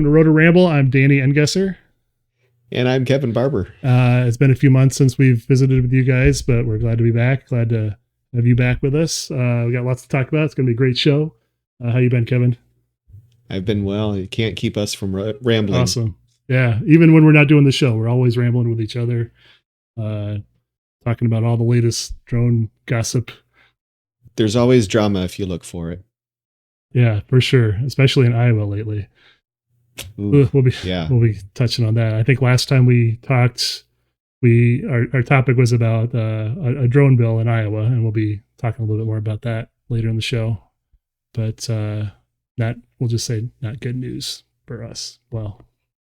welcome to Rotor Ramble. I'm Danny Engesser. And I'm Kevin Barber. It's been a few months since we've visited with you guys, but we're glad to be back. Glad to have you back with us. We got lots to talk about. It's going to be a great show. How you been, Kevin? I've been well. You can't keep us from rambling. Awesome. Yeah. Even when we're not doing the show, we're always rambling with each other, talking about all the latest drone gossip. There's always drama if you look for it. Yeah, for sure. Especially in Iowa lately. Ooh, we'll be touching on that. I think last time we talked, our topic was about a drone bill in Iowa, and we'll be talking a little bit more about that later in the show. But we'll just say not good news for us. Well,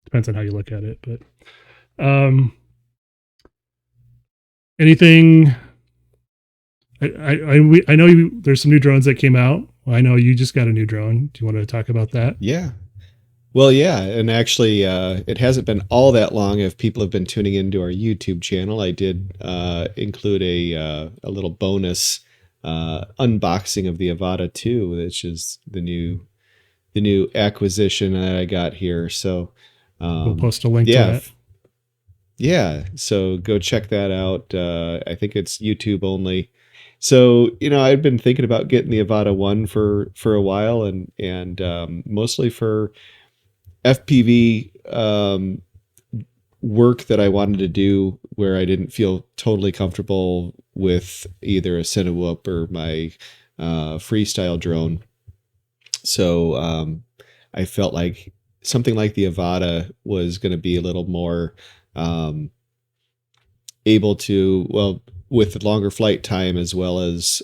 depends on how you look at it. But anything? I know there's some new drones that came out. I know you just got a new drone. Do you want to talk about that? Yeah. Well, yeah, and actually, it hasn't been all that long. If people have been tuning into our YouTube channel, I did include a little bonus unboxing of the Avata 2, which is the new acquisition that I got here. So we'll post a link to that. Yeah, so go check that out. I think it's YouTube only. So, I've been thinking about getting the Avata 1 for a while, and mostly for FPV work that I wanted to do where I didn't feel totally comfortable with either a Cinewhoop or my freestyle drone. So I felt like something like the Avata was going to be a little more able to, well, with longer flight time as well as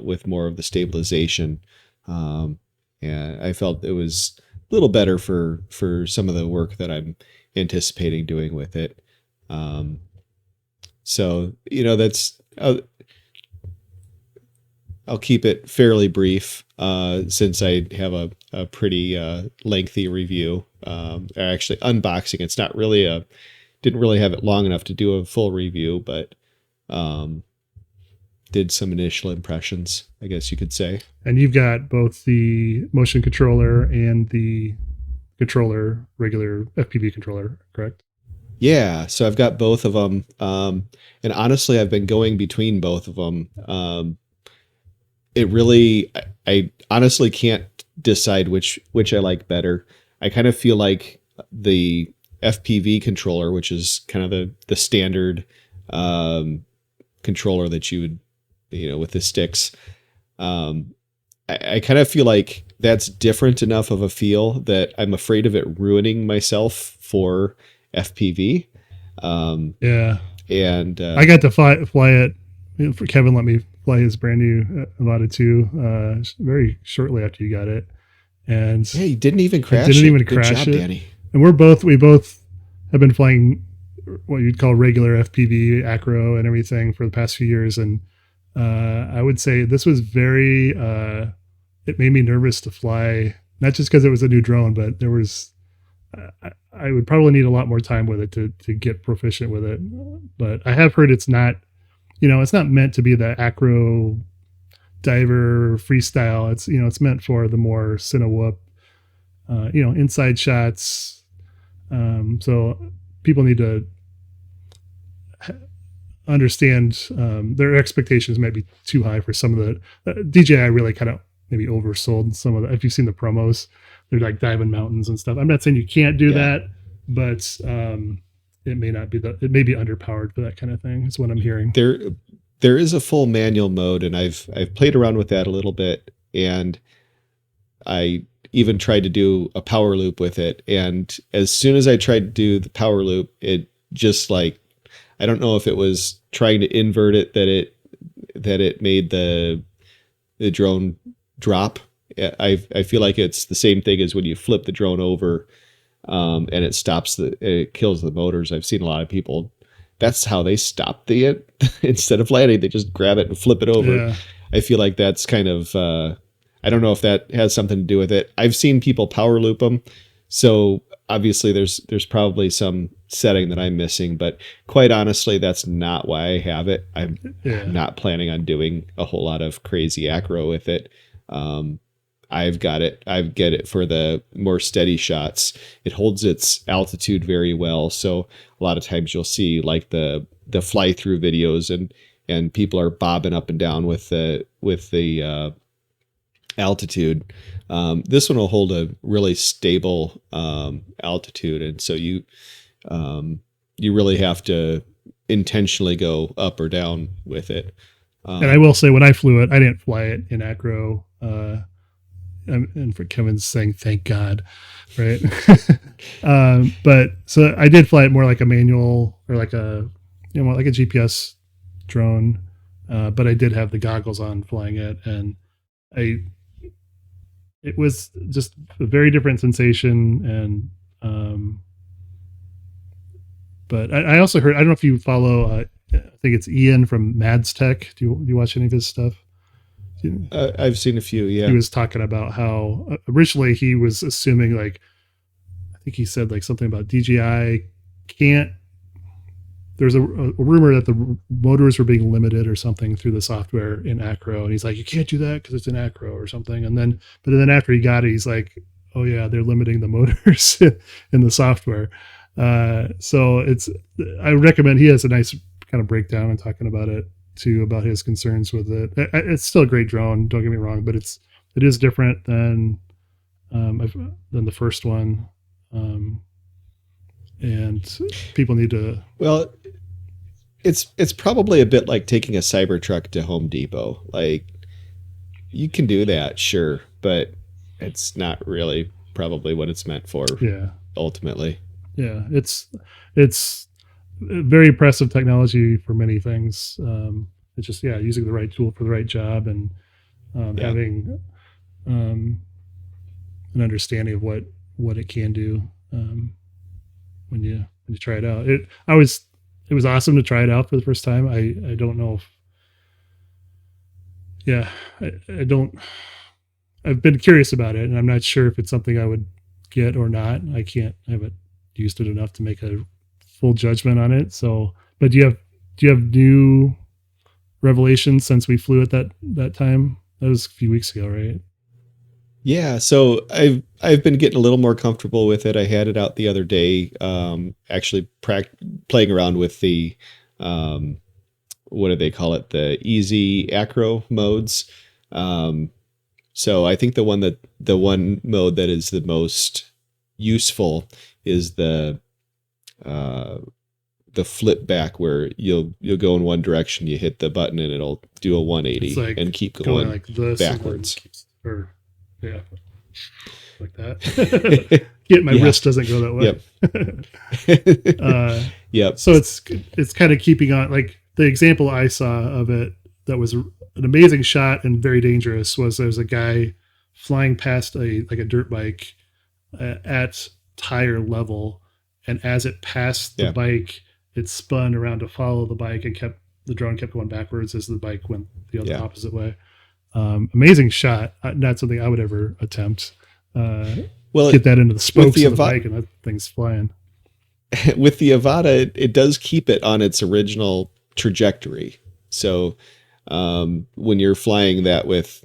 with more of the stabilization. And I felt it was a little better for some of the work that I'm anticipating doing with it. So, that's, I'll keep it fairly brief since I have a pretty lengthy review. Actually, unboxing. It's not really didn't really have it long enough to do a full review, but did some initial impressions, I guess you could say. And you've got both the motion controller and the controller, regular FPV controller, correct? Yeah, so I've got both of them. And honestly, I've been going between both of them. I honestly can't decide which I like better. I kind of feel like the FPV controller, which is kind of the standard controller that you would, with the sticks. I kind of feel like that's different enough of a feel that I'm afraid of it ruining myself for FPV. Yeah. And I got to fly it. Kevin let me fly his brand new Avata 2 very shortly after you got it. And yeah, you didn't even crash Good job, Danny. And we both have been flying what you'd call regular FPV, acro, and everything for the past few years. And I would say this was very, it made me nervous to fly, not just because it was a new drone, but there was, I would probably need a lot more time with it to get proficient with it. But I have heard it's not, it's not meant to be the acro diver freestyle. It's, it's meant for the more Cinewhoop, inside shots. So people need to understand their expectations might be too high for some of the DJI really kind of maybe oversold some of the, if you've seen the promos, they're like diving mountains and stuff. I'm not saying you can't do that, but it may not be it may be underpowered for that kind of thing. Is what I'm hearing. There is a full manual mode, and I've played around with that a little bit, and I even tried to do a power loop with it. And as soon as I tried to do the power loop, it just like, I don't know if it was trying to invert it that it made the drone drop. I feel like it's the same thing as when you flip the drone over and it kills the motors. I've seen a lot of people, that's how they stop it. Instead of landing, they just grab it and flip it over. Yeah. I feel like that's kind of, I don't know if that has something to do with it. I've seen people power loop them. So obviously there's probably some setting that I'm missing, but quite honestly, that's not why I have it. I'm not planning on doing a whole lot of crazy acro with it. I get it for the more steady shots. It holds its altitude very well. So a lot of times you'll see like the fly through videos and people are bobbing up and down with the altitude. This one will hold a really stable altitude. And so you really have to intentionally go up or down with it. And I will say, when I flew it, I didn't fly it in acro. And for Kevin's saying, thank God, right? But so I did fly it more like a manual or like a like a GPS drone. But I did have the goggles on flying it, and it was just a very different sensation. And but I also heard, I don't know if you follow, I think it's Ian from Mads Tech. Do you watch any of his stuff? I've seen a few. Yeah. He was talking about how originally he was assuming, like, I think he said like something about DJI can't, there's a rumor that the motors were being limited or something through the software in acro. And he's like, you can't do that because it's in acro or something. But then after he got it, he's like, oh yeah, they're limiting the motors in the software. So I recommend, he has a nice kind of breakdown and talking about it too, about his concerns with it. It's still a great drone, don't get me wrong, but it is different than the first one. And people need to, well, it's probably a bit like taking a Cybertruck to Home Depot. Like, you can do that, sure, but it's not really probably what it's meant for. Yeah. Ultimately. Yeah. It's very impressive technology for many things. It's just, using the right tool for the right job, and having an understanding of what it can do when you try it out. It was awesome to try it out for the first time. I don't know if, I don't, I've been curious about it, and I'm not sure if it's something I would get or not. I haven't used it enough to make a full judgment on it. So, but do you have new revelations since we flew at that time? That was a few weeks ago, right? Yeah. So I've been getting a little more comfortable with it. I had it out the other day, actually playing around with the, what do they call it? The easy acro modes. So I think the one mode that is the most useful is the flip back, where you'll go in one direction, you hit the button and it'll do a 180 like and keep going like this backwards. Yeah, like that. My wrist doesn't go that way. Yep. Yep. So it's kind of keeping on, like the example I saw of it that was an amazing shot and very dangerous was there's a guy flying past a dirt bike at tire level, and as it passed the bike, it spun around to follow the bike and the drone kept going backwards as the bike went the other opposite way. Amazing shot. Not something I would ever attempt. Get that into the spokes of the bike and that thing's flying. With the Avata, it does keep it on its original trajectory. So when you're flying that with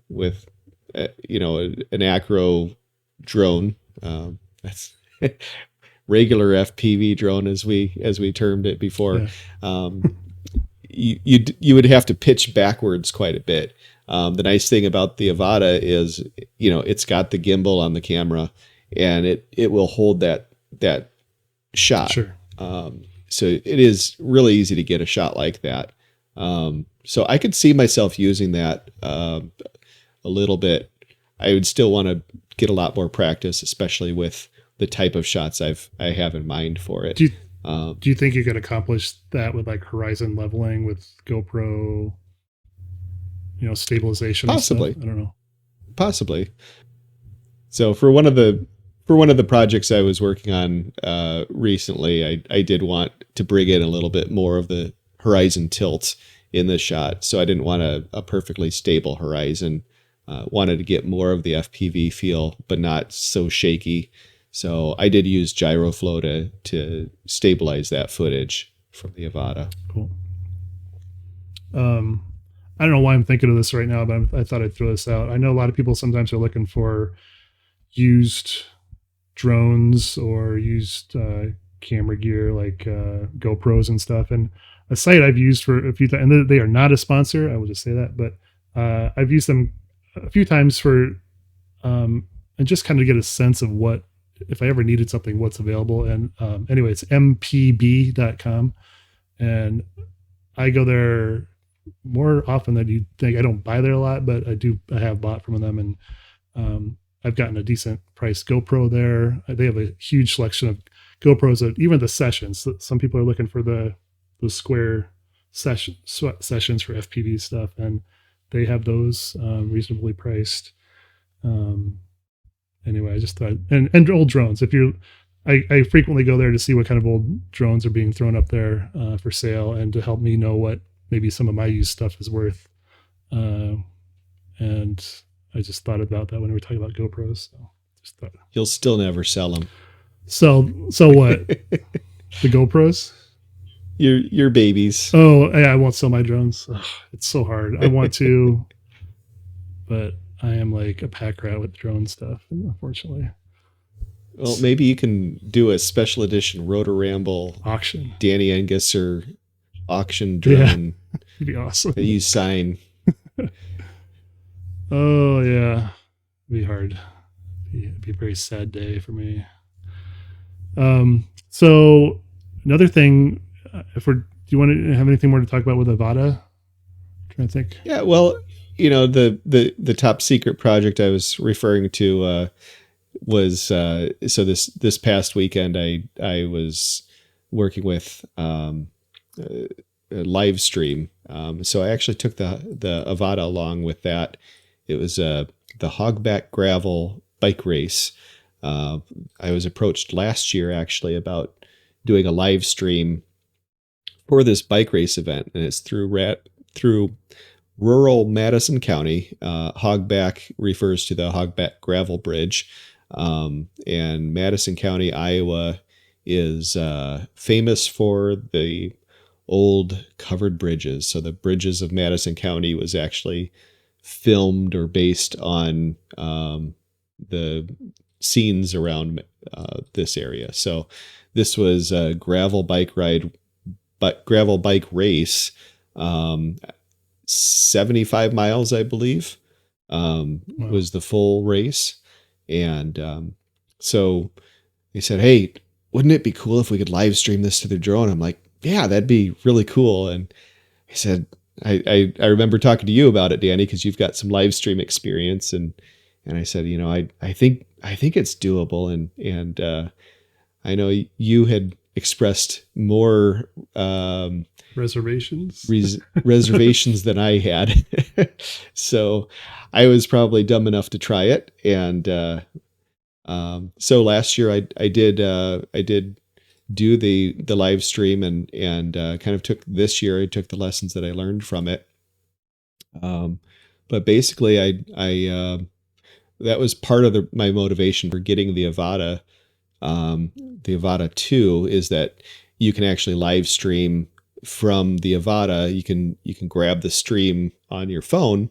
an acro drone, that's regular FPV drone as we termed it before. Yeah. You would have to pitch backwards quite a bit. The nice thing about the Avata is, it's got the gimbal on the camera, and it will hold that shot. Sure. So it is really easy to get a shot like that. So I could see myself using that a little bit. I would still want to get a lot more practice, especially with the type of shots I have in mind for it. Do you think you could accomplish that with like horizon leveling with GoPro, stabilization? Possibly. I don't know. Possibly. So for one of the projects I was working on recently, I did want to bring in a little bit more of the horizon tilt in the shot. So I didn't want a perfectly stable horizon. Wanted to get more of the FPV feel, but not so shaky. So I did use GyroFlow to stabilize that footage from the Avata. Cool. I don't know why I'm thinking of this right now, but I thought I'd throw this out. I know a lot of people sometimes are looking for used drones or used camera gear like GoPros and stuff. And a site I've used for a few times, and they are not a sponsor, I will just say that, but I've used them a few times for and just kind of get a sense of what, if I ever needed something, what's available. And anyway, it's mpb.com. And I go there more often than you'd think. I don't buy there a lot, but I have bought from them. And I've gotten a decent price GoPro there. They have a huge selection of GoPros, even the sessions. Some people are looking for the square sessions for FPV stuff, and they have those reasonably priced. Anyway, I just thought, and old drones. I frequently go there to see what kind of old drones are being thrown up there for sale, and to help me know what maybe some of my used stuff is worth. And I just thought about that when we were talking about GoPros. So just thought, you'll still never sell them. So what? The GoPros? Your babies. Oh, yeah, I won't sell my drones. Ugh, it's so hard. I want to, but I am like a pack rat with drone stuff, unfortunately. Well, maybe you can do a special edition Rotor Ramble auction. Danny Engusser auction drone. Yeah, it'd be awesome. That you sign. Oh yeah, it'd be hard. It'd be a very sad day for me. So another thing, do you want to have anything more to talk about with Avata? I'm trying to think. Yeah, well, the top secret project I was referring to was so this past weekend I was working with a live stream. So I actually took the Avata along with that. It was the Hogback gravel bike race. I was approached last year actually about doing a live stream for this bike race event, and it's through rural Madison County. Hogback refers to the Hogback Gravel Bridge. And Madison County, Iowa is famous for the old covered bridges. So the bridges of Madison County was actually filmed or based on the scenes around this area. So this was a gravel bike race, 75 miles, I believe, was the full race. And so they said, hey, wouldn't it be cool if we could live stream this to the drone? I'm like, yeah, that'd be really cool. And I said, I remember talking to you about it, Danny, because you've got some live stream experience. And I said, I think it's doable. And I know you had expressed more reservations than I had. So I was probably dumb enough to try it. And so last year I did do the live stream and kind of this year I took the lessons that I learned from it. But basically I that was part of my motivation for getting the Avata. The Avata 2 is that you can actually live stream from the Avata. You can grab the stream on your phone,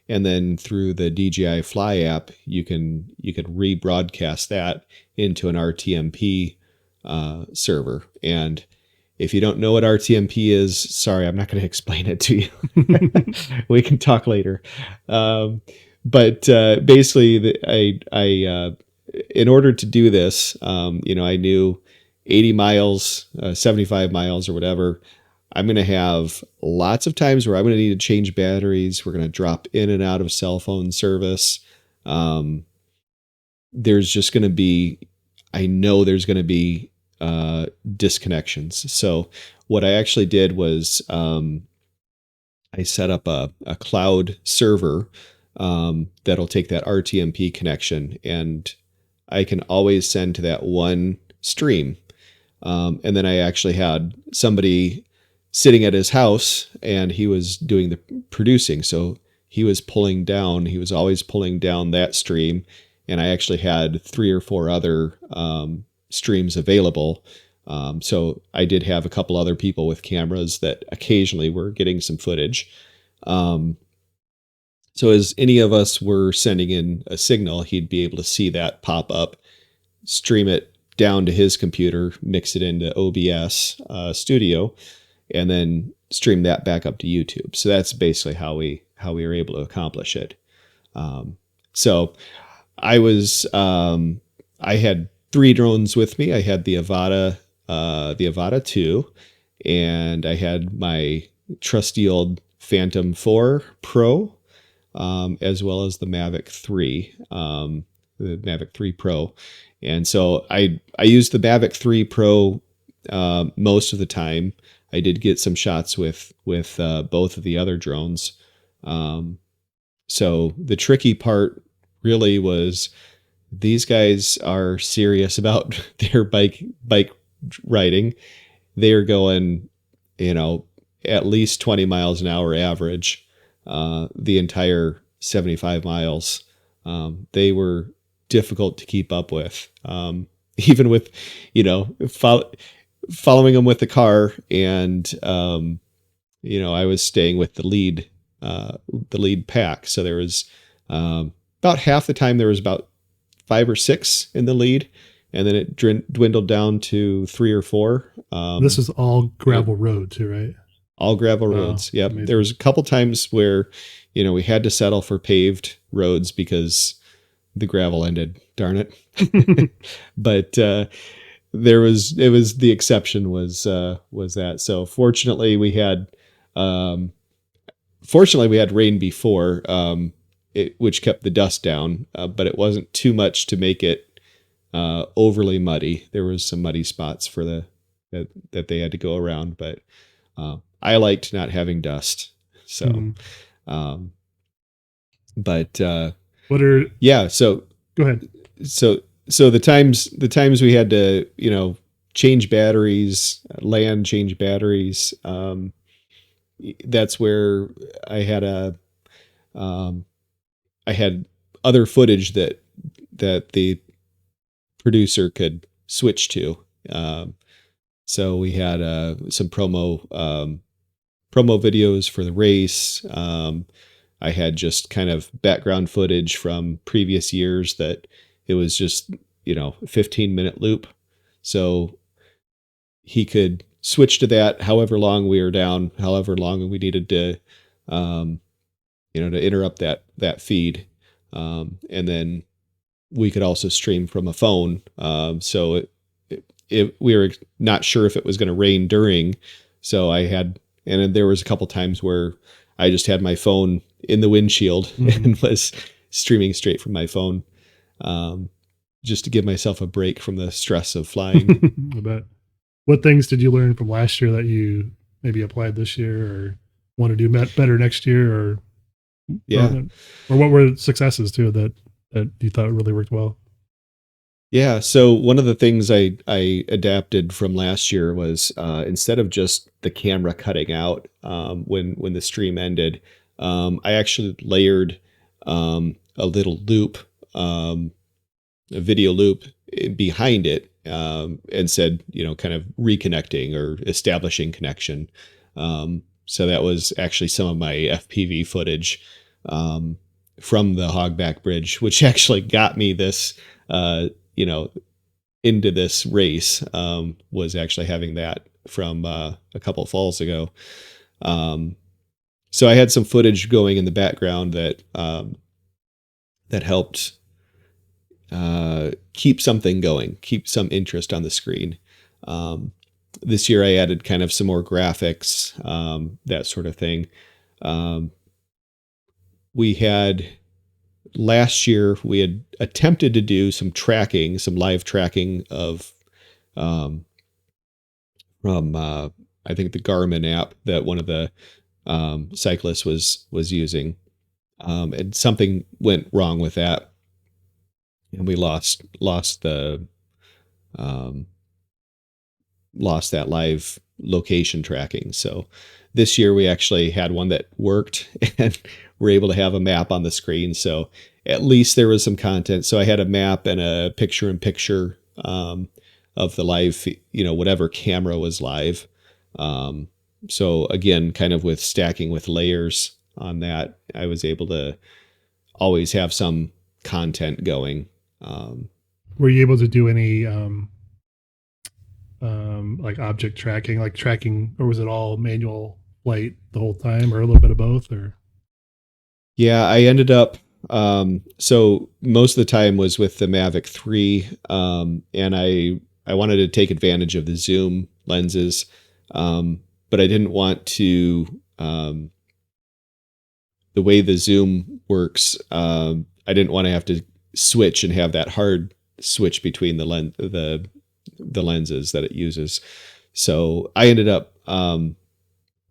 and then through the DJI Fly app, you can rebroadcast that into an RTMP server. And if you don't know what RTMP is, sorry, I'm not going to explain it to you. We can talk later. But basically, I in order to do this, I knew 80 miles, 75 miles or whatever, I'm going to have lots of times where I'm going to need to change batteries. We're going to drop in and out of cell phone service. There's just going to be, I know there's going to be disconnections. So what I actually did was I set up a cloud server that'll take that RTMP connection, and I can always send to that one stream. And then I actually had somebody sitting at his house, and he was doing the producing. So he was always pulling down that stream. And I actually had 3 or 4 other streams available. So I did have a couple other people with cameras that occasionally were getting some footage. So as any of us were sending in a signal, he'd be able to see that pop up, stream it down to his computer, mix it into OBS Studio, and then stream that back up to YouTube. So that's basically how we were able to accomplish it. So I had 3 drones with me. I had the Avata 2, and I had my trusty old Phantom 4 Pro, as well as the Mavic 3, the Mavic 3 Pro. And so I used the Mavic 3 Pro most of the time. I did get some shots with both of the other drones. So the tricky part really was these guys are serious about their bike riding. They're going, at least 20 miles an hour average, the entire 75 miles. They were difficult to keep up with, even with, following them with the car. And, I was staying with the lead pack. So there was, about half the time there was about 5 or 6 in the lead, and then it dwindled down to 3 or 4. This is all gravel road too, right? All gravel roads. Yep. Amazing. There was a couple times where, we had to settle for paved roads because the gravel ended. Darn it. But the exception was that. So fortunately we had rain before, which kept the dust down, but it wasn't too much to make it overly muddy. There was some muddy spots for that they had to go around, but I liked not having dust. So, but what are So go ahead. So the times we had to change batteries, change batteries. That's where I had I had other footage that the producer could switch to. So we had some promo videos for the race. I had just kind of background footage from previous years that it was just, 15-minute loop. So he could switch to that however long we were down, however long we needed to, to interrupt that feed. And then we could also stream from a phone. So we were not sure if it was going to rain during. So and there was a couple times where I just had my phone in the windshield and was streaming straight from my phone, just to give myself a break from the stress of flying. I bet. What things did you learn from last year that you maybe applied this year or want to do better next year, or what were successes too that you thought really worked well? Yeah. So one of the things I adapted from last year was, instead of just the camera cutting out when the stream ended, I actually layered a little loop, a video loop behind it, and said, kind of reconnecting or establishing connection. So that was actually some of my FPV footage from the Hogback Bridge, which actually got me this, into this race, was actually having that from a couple of falls ago. So I had some footage going in the background that helped keep something going, keep some interest on the screen. This year I added kind of some more graphics, that sort of thing. Last year we had attempted to do some live tracking of, from I think the Garmin app that one of the cyclists was using, and something went wrong with that, and we lost that live location tracking. So this year we actually had one that worked, and we're able to have a map on the screen. So at least there was some content. So I had a map and a picture-in-picture of the live, whatever camera was live. So again, kind of with stacking with layers on that, I was able to always have some content going. Were you able to do any like object tracking, like tracking, or was it all manual flight the whole time, or a little bit of both? Or Yeah, I ended up, so most of the time was with the Mavic 3, and I wanted to take advantage of the zoom lenses, but I didn't want to, the way the zoom works, I didn't want to have to switch and have that hard switch between the lenses that it uses. So I ended up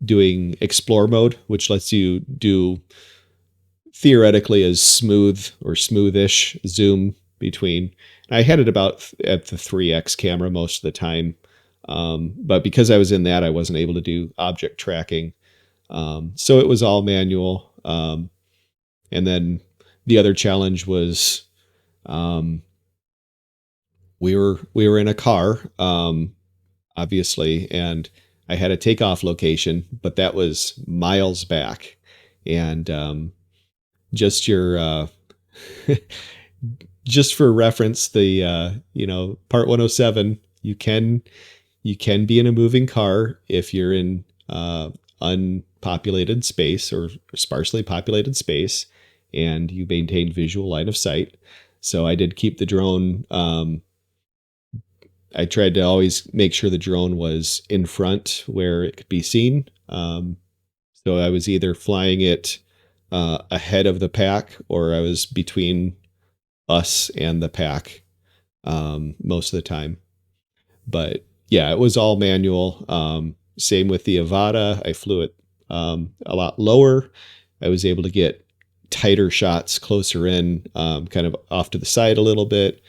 doing explore mode, which lets you do theoretically as smooth or smoothish zoom between. I had it about at the 3x camera most of the time, but because I was in that, I wasn't able to do object tracking. So it was all manual. And then the other challenge was, we were in a car, obviously, and I had a takeoff location, but that was miles back, and just your just for reference, the part 107, you can be in a moving car if you're in unpopulated space or sparsely populated space, and you maintain visual line of sight. So I did keep the drone. I tried to always make sure the drone was in front where it could be seen. So I was either flying it ahead of the pack, or I was between us and the pack most of the time. But yeah, it was all manual. Same with the Avata. I flew it a lot lower. I was able to get tighter shots closer in, kind of off to the side a little bit.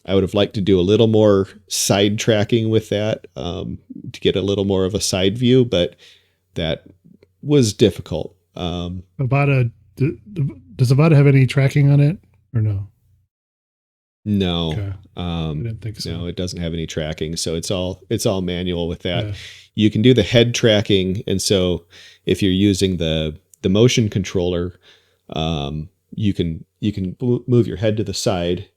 I would have liked to do a little more side tracking with that, to get a little more of a side view, but that was difficult. Avata, does Avata have any tracking on it or no? No, Okay. I didn't think so. no, it doesn't have any tracking. So it's all manual with that. Yeah. You can do the head tracking. And so if you're using the motion controller, you can move your head to the side,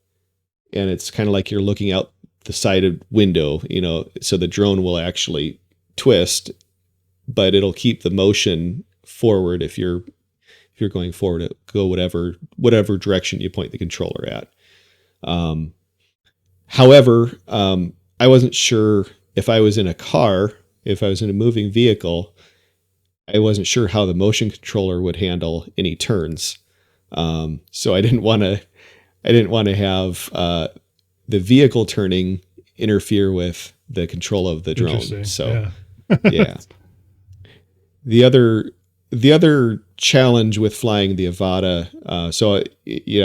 and it's kind of like you're looking out the side of window, so the drone will actually twist, but it'll keep the motion forward. If you're going forward, it go whatever direction you point the controller at. However, I wasn't sure if I was in a car, if I was in a moving vehicle, I wasn't sure how the motion controller would handle any turns. So I didn't want to have the vehicle turning interfere with the control of the drone. So yeah. The other challenge with flying the Avata, so I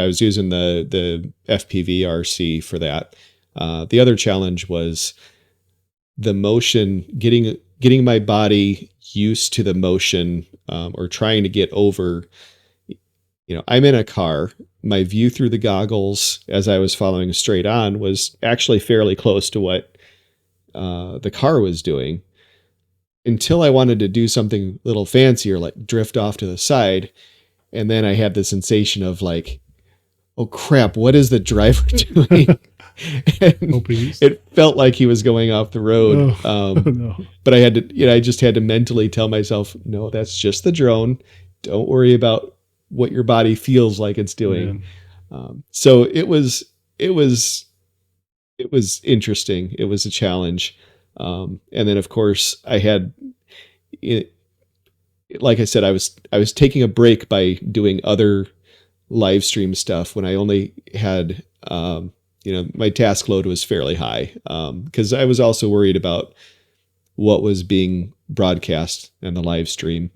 was using the FPV RC for that. The other challenge was the motion, getting my body used to the motion, or trying to get over. I'm in a car. My view through the goggles as I was following straight on was actually fairly close to what the car was doing, until I wanted to do something a little fancier, like drift off to the side. And then I had the sensation of like, oh crap, what is the driver doing? It felt like he was going off the road. No. But I just had to mentally tell myself, no, that's just the drone. Don't worry about what your body feels like it's doing. So it was interesting. It was a challenge. And then of course I had, like I said, I was taking a break by doing other live stream stuff when I only had, my task load was fairly high. Cause I was also worried about what was being broadcast in the live stream.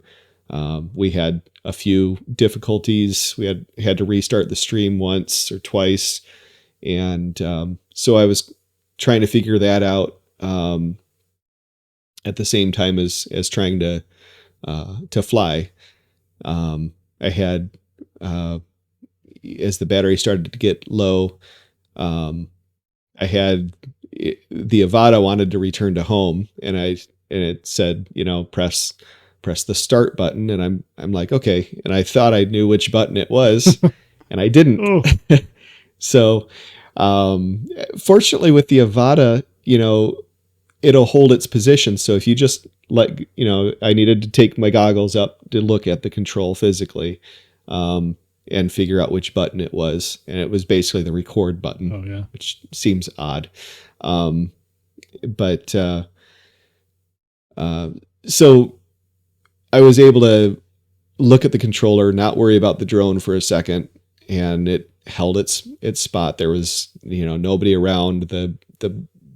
We had a few difficulties. We had to restart the stream once or twice. And, so I was trying to figure that out, at the same time as trying to fly. I had, as the battery started to get low, I had the Avata wanted to return to home, and it said, press press the start button, and I'm like, okay. And I thought I knew which button it was, and I didn't. Oh, So, fortunately with the Avata, it'll hold its position. So if you just I needed to take my goggles up to look at the control physically, and figure out which button it was. And it was basically the record button, oh yeah. which seems odd. But so I was able to look at the controller, not worry about the drone for a second, and it held its spot. There was, nobody around. The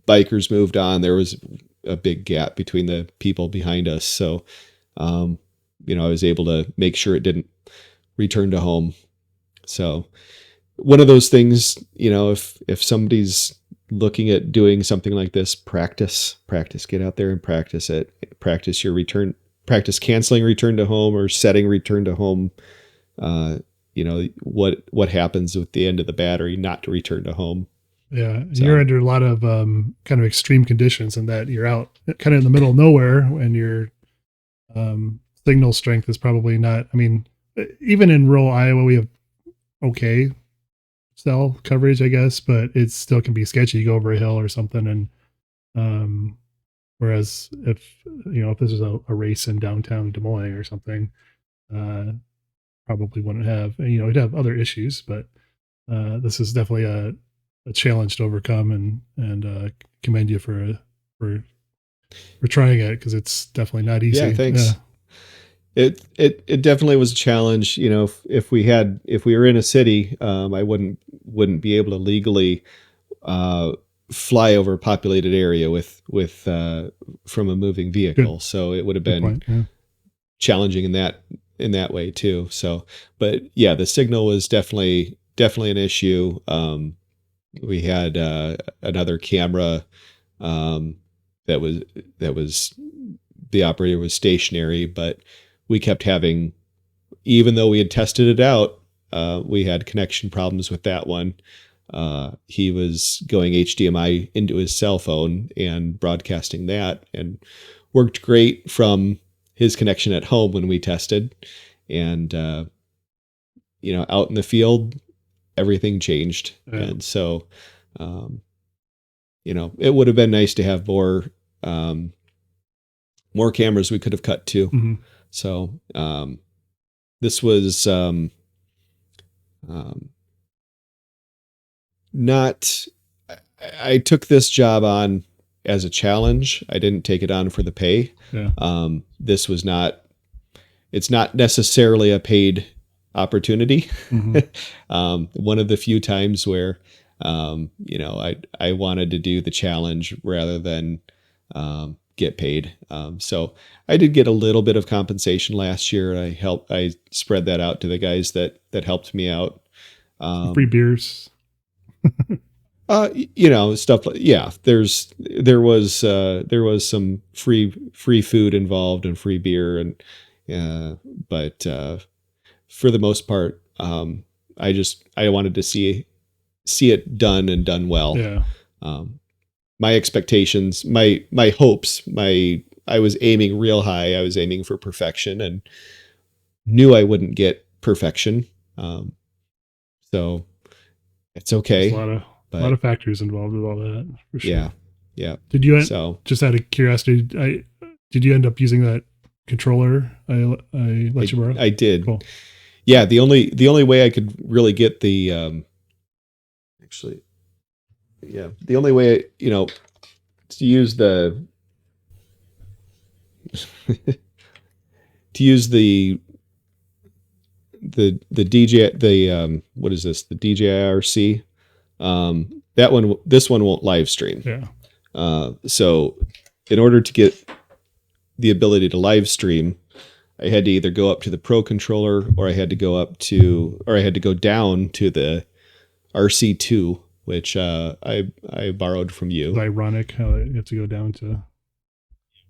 bikers moved on. There was a big gap between the people behind us. So, I was able to make sure it didn't return to home. So one of those things, if somebody's looking at doing something like this, practice, get out there and practice it. Practice canceling return to home or setting return to home. What happens with the end of the battery not to return to home. Yeah. So, you're under a lot of kind of extreme conditions in that you're out kind of in the middle of nowhere, and your signal strength is probably not, I mean, even in rural Iowa, we have okay cell coverage, I guess, but it still can be sketchy. You go over a hill or something, and whereas if this is a race in downtown Des Moines or something, probably wouldn't have. It'd have other issues, but this is definitely a challenge to overcome, and commend you for trying it, because it's definitely not easy. Yeah, thanks. Yeah. It definitely was a challenge. If we were in a city, I wouldn't be able to legally fly over a populated area with from a moving vehicle. Good. So it would have been challenging in that way too. So, but yeah, the signal was definitely an issue. We had another camera that was the operator was stationary, but we kept having, even though we had tested it out, we had connection problems with that one. He was going HDMI into his cell phone and broadcasting that, and worked great from his connection at home when we tested. And, out in the field, everything changed. Yeah. And so, it would have been nice to have more cameras we could have cut to. Mm-hmm. So, this was, I took this job on as a challenge. I didn't take it on for the pay. Yeah. This was it's not necessarily a paid opportunity. Mm-hmm. One of the few times where, I wanted to do the challenge rather than, get paid. So I did get a little bit of compensation last year. I spread that out to the guys that helped me out. Free beers. Stuff like, yeah, there was some free food involved and free beer, and but for the most part, I wanted to see it done and done well. Yeah. My expectations, my hopes, I was aiming real high. I was aiming for perfection, and knew I wouldn't get perfection. So it's okay. There's a lot of factors involved with all that, for sure. Yeah. Yeah. Did you, just out of curiosity, did you end up using that controller I let you borrow? I did. Cool. Yeah. The only way I could really get the, the only way, to use the, the DJ, what is this? The DJI RC. This one won't live stream. Yeah. So in order to get the ability to live stream, I had to either go up to the Pro controller, or I had to go down to the RC2, which I borrowed from you. It's ironic how you have to go down to.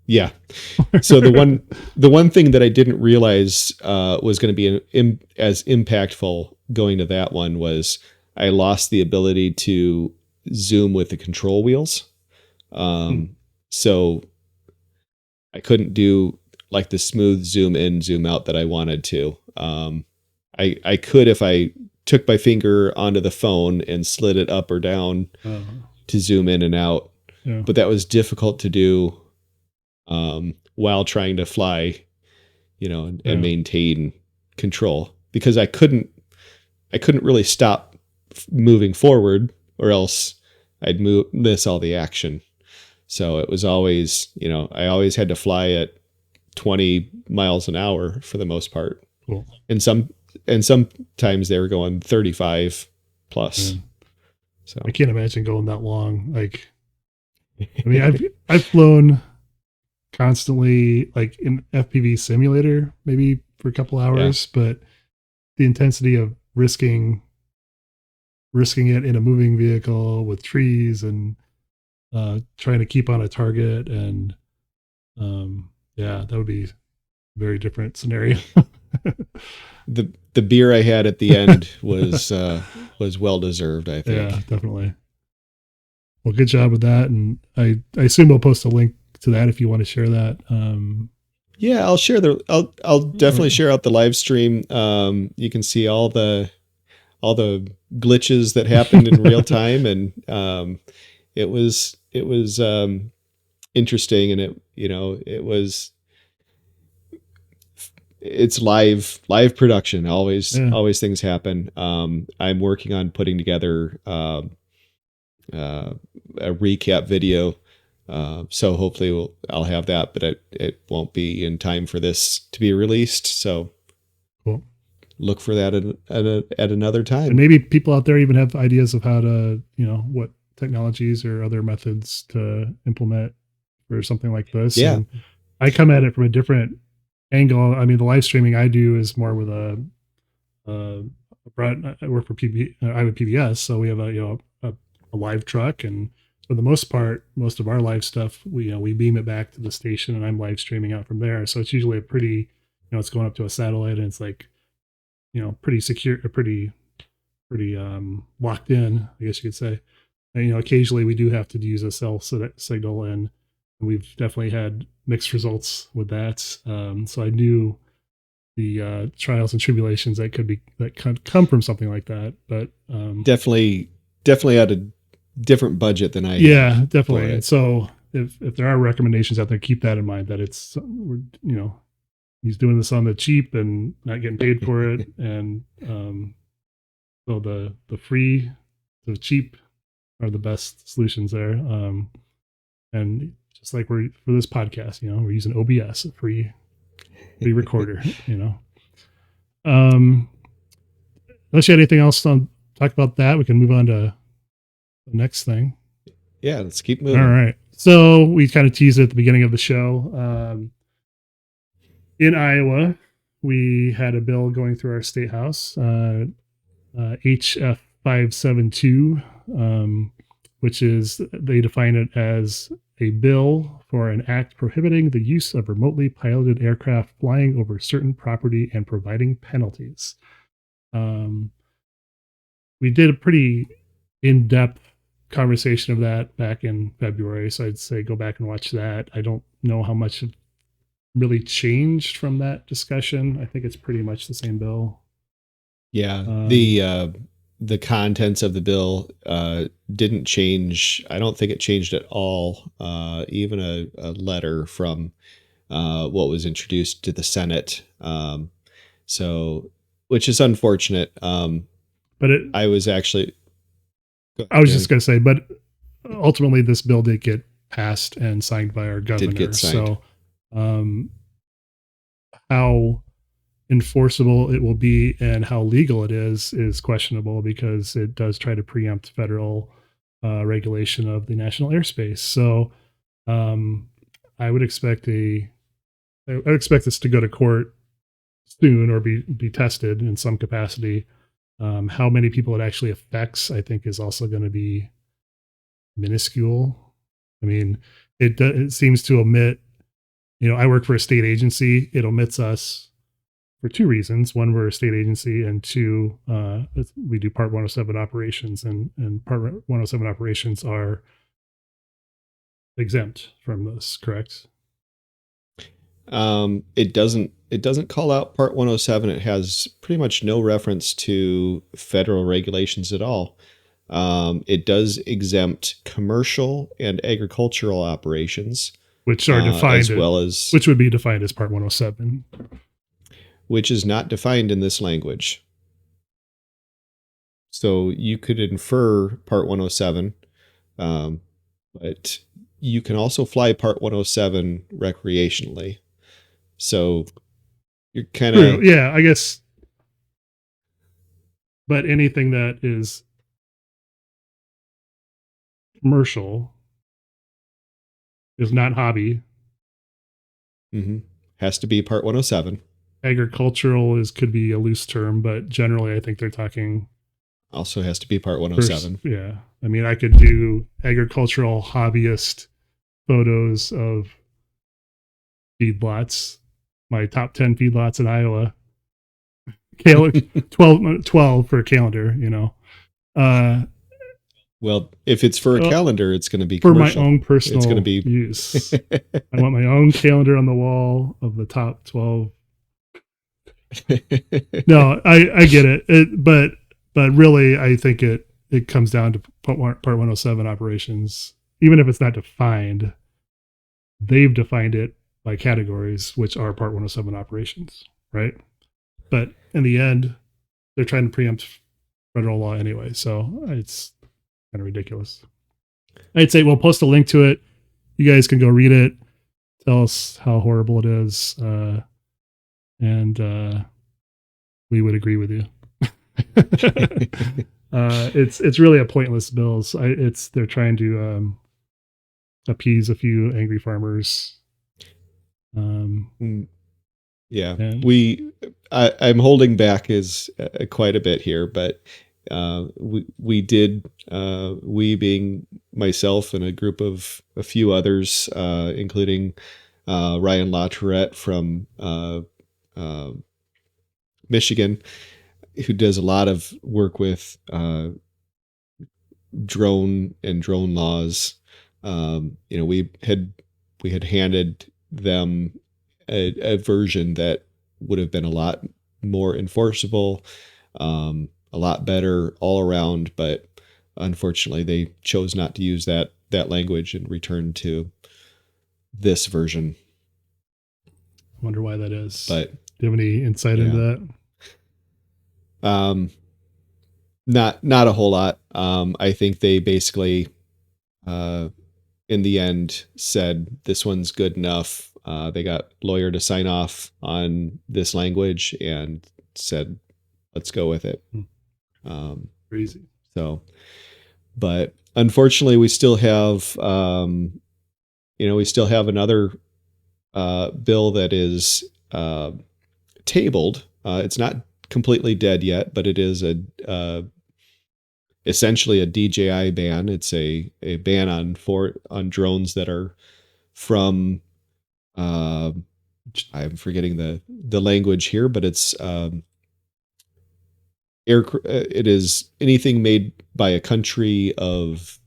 Yeah. So the one thing that I didn't realize was going to be as impactful going to that one was I lost the ability to zoom with the control wheels. So I couldn't do like the smooth zoom in, zoom out that I wanted to. I could if I took my finger onto the phone and slid it up or down to zoom in and out, but that was difficult to do while trying to fly, and maintain control, because I couldn't really stop moving forward, or else I'd miss all the action. So it was always, I always had to fly at 20 miles an hour for the most part. Cool. And sometimes they were going 35 plus. So I can't imagine going that long. Like, I mean, I've flown constantly, like in FPV simulator, maybe for a couple hours, but the intensity of risking it in a moving vehicle with trees and trying to keep on a target, and that would be a very different scenario. the beer I had at the end was well deserved, I think. Yeah, definitely. Well, good job with that, and I assume we'll post a link to that if you want to share that. Yeah, I'll definitely share out the live stream. You can see all the glitches that happened in real time, and it was interesting, and it's live production. Always things happen. I'm working on putting together a recap video. So hopefully I'll have that, but it won't be in time for this to be released. So cool. Look for that at another time. And maybe people out there even have ideas of how to, what technologies or other methods to implement for something like this. Yeah. And I come at it from a different angle. I mean, the live streaming I do is more with I work for I have a PBS, so we have a live truck, and for the most part, most of our live stuff, we beam it back to the station, and I'm live streaming out from there. So it's usually a pretty, it's going up to a satellite, and it's like, pretty secure, pretty locked in, I guess you could say. And, occasionally we do have to use a cell signal, and we've definitely had mixed results with that. So I knew the trials and tribulations that could come from something like that, but definitely had a different budget than I had. Yeah, definitely. And so if there are recommendations out there, keep that in mind, that it's, he's doing this on the cheap and not getting paid for it. And so the cheap are the best solutions there. And just like for this podcast, we're using OBS, a free recorder, Unless you had anything else to talk about that, we can move on to the next thing. Yeah, let's keep moving. All right. So we kind of teased it at the beginning of the show. In Iowa, we had a bill going through our state house, HF 572, which is, they define it as a bill for an act prohibiting the use of remotely piloted aircraft flying over certain property and providing penalties. We did a pretty in-depth conversation of that back in February, so I'd say go back and watch that. I don't know how much really changed from that discussion. I think it's pretty much the same bill. Yeah, the contents of the bill didn't change. I don't think it changed at all. Even a letter from what was introduced to the Senate. So, which is unfortunate. But I was just going to say, but ultimately this bill did get passed and signed by our governor. Did get signed. So, how enforceable it will be and how legal it is questionable, because it does try to preempt federal regulation of the national airspace. So I would expect this to go to court soon, or be tested in some capacity. How many people it actually affects, I think, is also going to be minuscule. I mean, it seems to omit, I work for a state agency. It omits us for two reasons. One, we're a state agency, and two, we do Part 107 operations, and Part 107 operations are exempt from this, correct? It doesn't call out Part 107. It has pretty much no reference to federal regulations at all. It does exempt commercial and agricultural operations, which are defined as well as which would be defined as Part 107, which is not defined in this language. So you could infer Part 107, but you can also fly Part 107 recreationally. So you're kind of yeah, I guess. But anything that is commercial is not hobby. Has to be Part 107. Agricultural could be a loose term, but generally I think they're talking also has to be Part 107. Yeah. I mean, I could do agricultural hobbyist photos of feedlots, my top 10 feedlots in Iowa. 12 for a calendar, Well, if it's for a calendar, it's going to be for commercial. my own personal it's going to be use. I want my own calendar on the wall of the top 12. No, I get it. But really, I think it comes down to Part 107 operations. Even if it's not defined, they've defined it by categories, which are Part 107 operations, right? But in the end, they're trying to preempt federal law anyway, so it's kind of ridiculous. I'd say we'll post a link to it. You guys can go read it. Tell us how horrible it is, and we would agree with you. It's really a pointless bill. They're trying to appease a few angry farmers. Yeah, I'm holding back is quite a bit here, but we did, we being myself and a group of a few others, including Ryan LaTourette from Michigan, who does a lot of work with drone and drone laws. We had handed them a version that would have been a lot more enforceable, a lot better all around, but unfortunately they chose not to use that language and returned to this version. I wonder why that is. But do you have any insight into that? Not a whole lot. I think they basically, in the end, said this one's good enough. They got a lawyer to sign off on this language and said, let's go with it. Crazy. So, but unfortunately we still have, another bill that is tabled. It's not completely dead yet, but it is essentially a DJI ban. It's a ban on drones that are from, I'm forgetting the language here, but it's it is anything made by a country of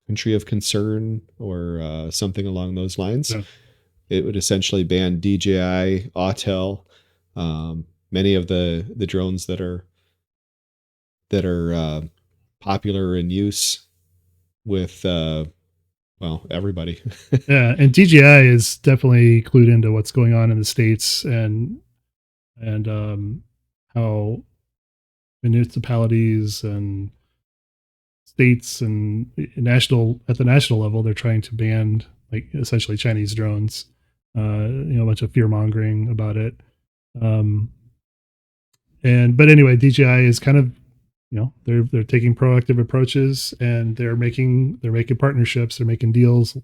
concern or something along those lines. Yeah. It would essentially ban DJI, Autel, many of the drones that are popular in use with everybody. Yeah, and DJI is definitely clued into what's going on in the States and how municipalities and states and at the national level, they're trying to ban like essentially Chinese drones. A bunch of fear mongering about it. But anyway, DJI is kind of, they're taking proactive approaches and they're making partnerships, they're making deals,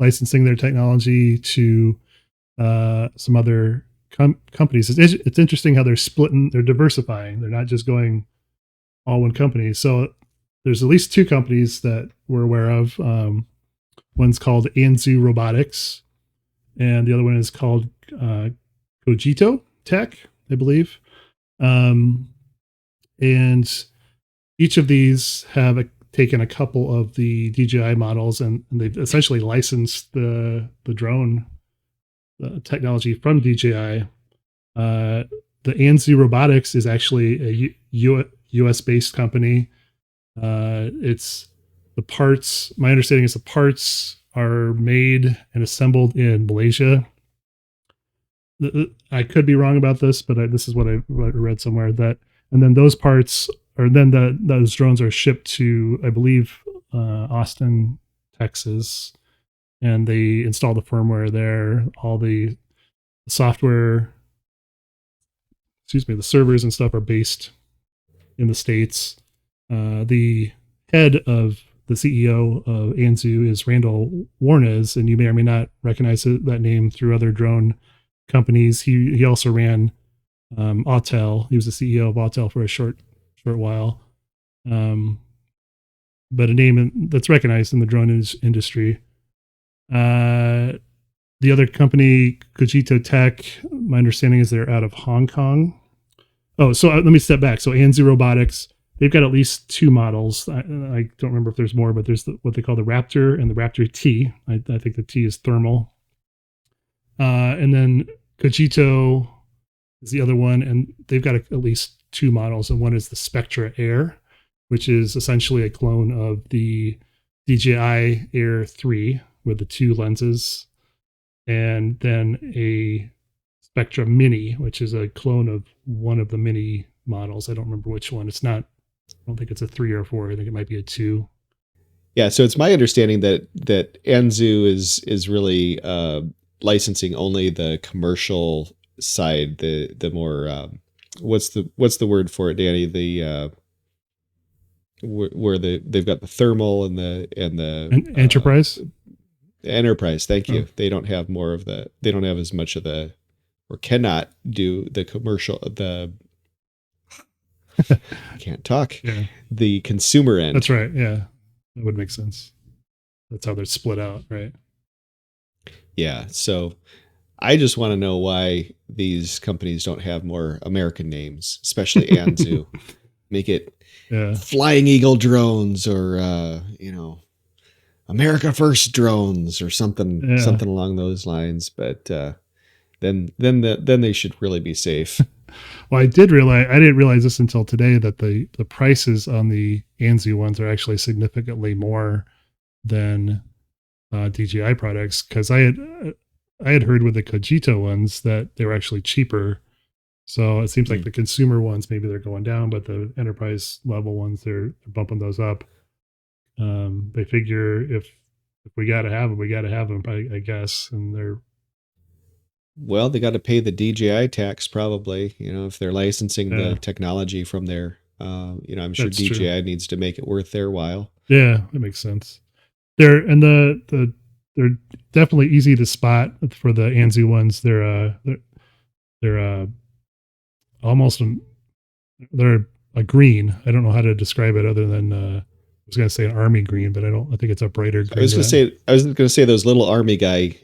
licensing their technology to some other companies. It's interesting how they're diversifying. They're not just going all one company. So there's at least two companies that we're aware of. One's called Anzu Robotics, and the other one is called Cogito Tech, I believe. And each of these have taken a couple of the DJI models and they've essentially licensed the drone technology from DJI. The Anzu Robotics is actually a US based company. It's the parts. My understanding is the parts are made and assembled in Malaysia. I could be wrong about this, but this is what I read somewhere. That and then those parts, or then those drones are shipped to, I believe, Austin, Texas, and they install the firmware there. All the software, the servers and stuff are based in the States. The head of the CEO of Anzu is Randall Warnes, and you may or may not recognize that name through other drone companies. He also ran Autel. He was the CEO of Autel for a short while. But a name that's recognized in the drone industry. The other company, Cogito Tech, my understanding is they're out of Hong Kong. Oh, so let me step back. So Anzu Robotics, they've got at least 2 models. I don't remember if there's more, but there's what they call the Raptor and the Raptor T. I think the T is thermal. And then Cogito is the other one, and they've got at least 2 models, and one is the Spectra Air, which is essentially a clone of the DJI Air 3 with the 2 lenses, and then a Spectra Mini, which is a clone of one of the Mini models. I don't remember which one. It's not, I don't think it's a 3 or 4. I think it might be a 2. Yeah, so it's my understanding that Anzu is really licensing only the commercial side, the more what's the word for it, Danny? The where they've got the thermal and the Enterprise. Enterprise. Thank you. They don't have more of the. They don't have as much of the, or cannot do the commercial. The I can't talk. Yeah. The consumer end. That's right. Yeah, that would make sense. That's how they're split out, right? Yeah. So I just want to know why these companies don't have more American names, especially Anzu. Make it Flying Eagle drones, or America First drones, or something along those lines. But then they should really be safe. Well, I didn't realize this until today, that the prices on the Anzu ones are actually significantly more than DJI products, because I had heard with the Cogito ones that they were actually cheaper. So it seems like the consumer ones, maybe they're going down, but the enterprise level ones, they're bumping those up. They figure if we got to have them, we got to have them, I guess. And they got to pay the DJI tax probably, if they're licensing the technology from there. I'm sure DJI true. Needs to make it worth their while. Yeah, that makes sense. They're definitely easy to spot for the Anzu ones. They're almost they're a green. I don't know how to describe it other than I was going to say an army green, but I think it's a brighter green. I was going to say those little army guy,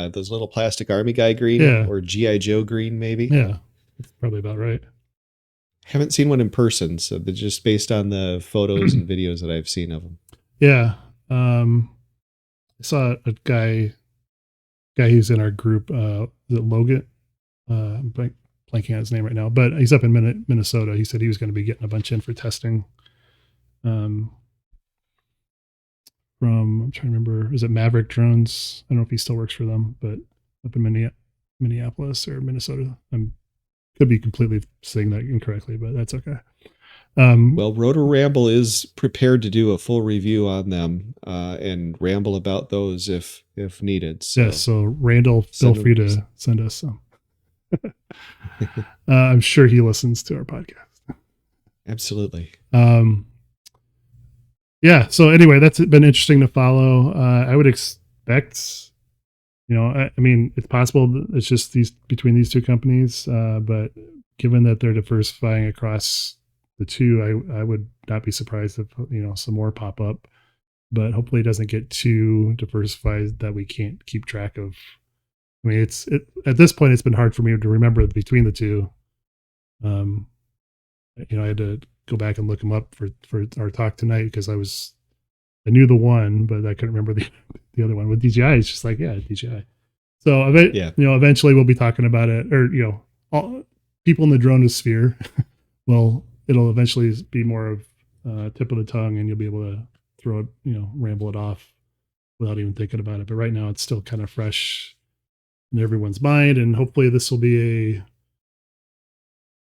those little plastic army guy green, or GI Joe green, maybe. Yeah, that's probably about right. Haven't seen one in person, so they're just based on the photos and videos that I've seen of them. Yeah, I saw a guy who's in our group, Logan. I'm blanking on his name right now, but he's up in Minnesota. He said he was going to be getting a bunch in for testing. From, I'm trying to remember, is it Maverick Drones? I don't know if he still works for them, but up in Minneapolis or Minnesota. I could be completely saying that incorrectly, but that's okay. Rotor Ramble is prepared to do a full review on them and ramble about those if needed. So Randall, feel free to send us some. I'm sure he listens to our podcast. Absolutely. Yeah. So anyway, that's been interesting to follow. I would expect, I mean, it's possible it's just between these 2 companies, but given that they're diversifying across the 2, I would not be surprised if, some more pop up, but hopefully it doesn't get too diversified that we can't keep track of. I mean, at this point, it's been hard for me to remember between the 2. I had to go back and look them up for our talk tonight, because I knew the one, but I couldn't remember the other one. With DJI, it's just like, DJI. So, Yeah. eventually we'll be talking about it, or all, people in the drone sphere. Well, it'll eventually be more of tip of the tongue, and you'll be able to throw it, ramble it off without even thinking about it. But right now, it's still kind of fresh in everyone's mind, and hopefully, this will be a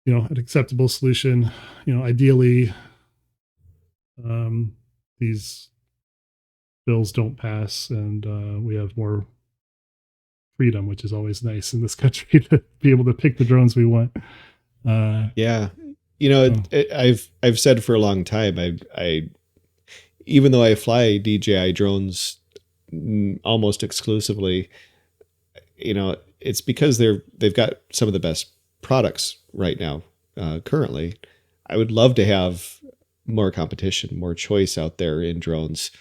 an acceptable solution. Ideally, these bills don't pass, and we have more freedom, which is always nice in this country to be able to pick the drones we want. Yeah. So, I've said for a long time, I even though I fly DJI drones almost exclusively, it's because they've got some of the best products right now. Currently, I would love to have more competition, more choice out there in drones,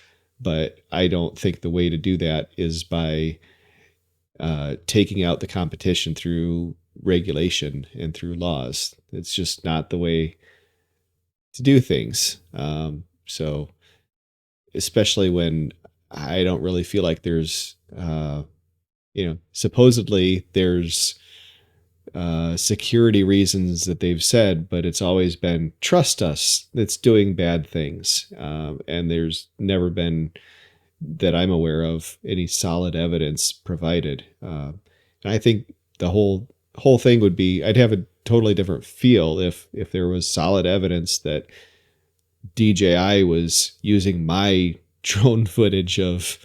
but I don't think the way to do that is by taking out the competition through regulation and through laws. It's just not the way to do things. So, especially when I don't really feel like there's, supposedly there's security reasons that they've said, but it's always been trust us that's doing bad things. And there's never been, that I'm aware of, any solid evidence provided. And I think the whole thing would be, I'd have a totally different feel if there was solid evidence that DJI was using my drone footage of,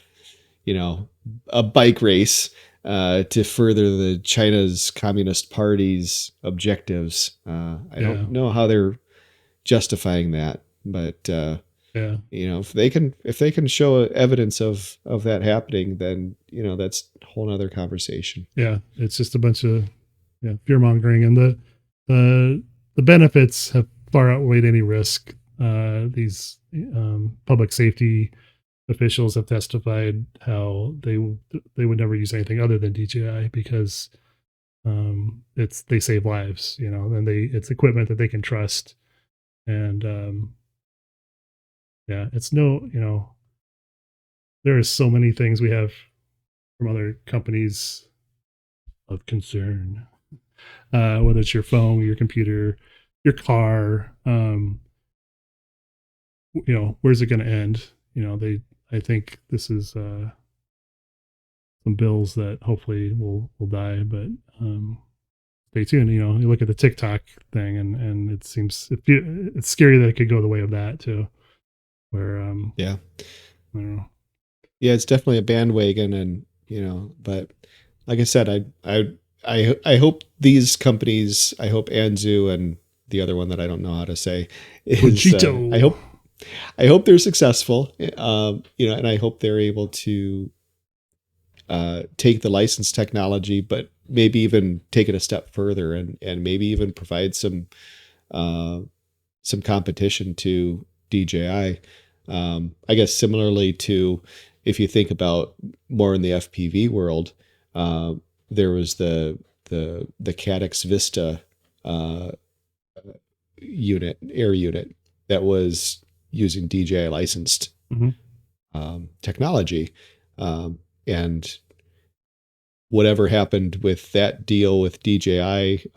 a bike race to further the China's Communist Party's objectives. I don't know how they're justifying that, but if they can show evidence of that happening, then that's a whole nother conversation. Yeah, it's just a bunch of fear mongering, and the benefits have far outweighed any risk. These public safety officials have testified how they would never use anything other than DJI because they save lives, and it's equipment that they can trust, and it's there are so many things we have from other companies of concern, whether it's your phone, your computer, your car. Where's it going to end? I think this is some bills that hopefully will die, but stay tuned. You look at the TikTok thing, and it seems it's scary that it could go the way of that too. Where I don't know. Yeah, it's definitely a bandwagon, and but like I said, I hope these companies, I hope Anzu and the other one that I don't know how to say is Cogito. I hope they're successful, and I hope they're able to take the licensed technology, but maybe even take it a step further, and maybe even provide some competition to DJI. I guess similarly to, if you think about more in the FPV world, there was the Caddx Vista air unit that was using DJI licensed technology, and whatever happened with that deal with DJI,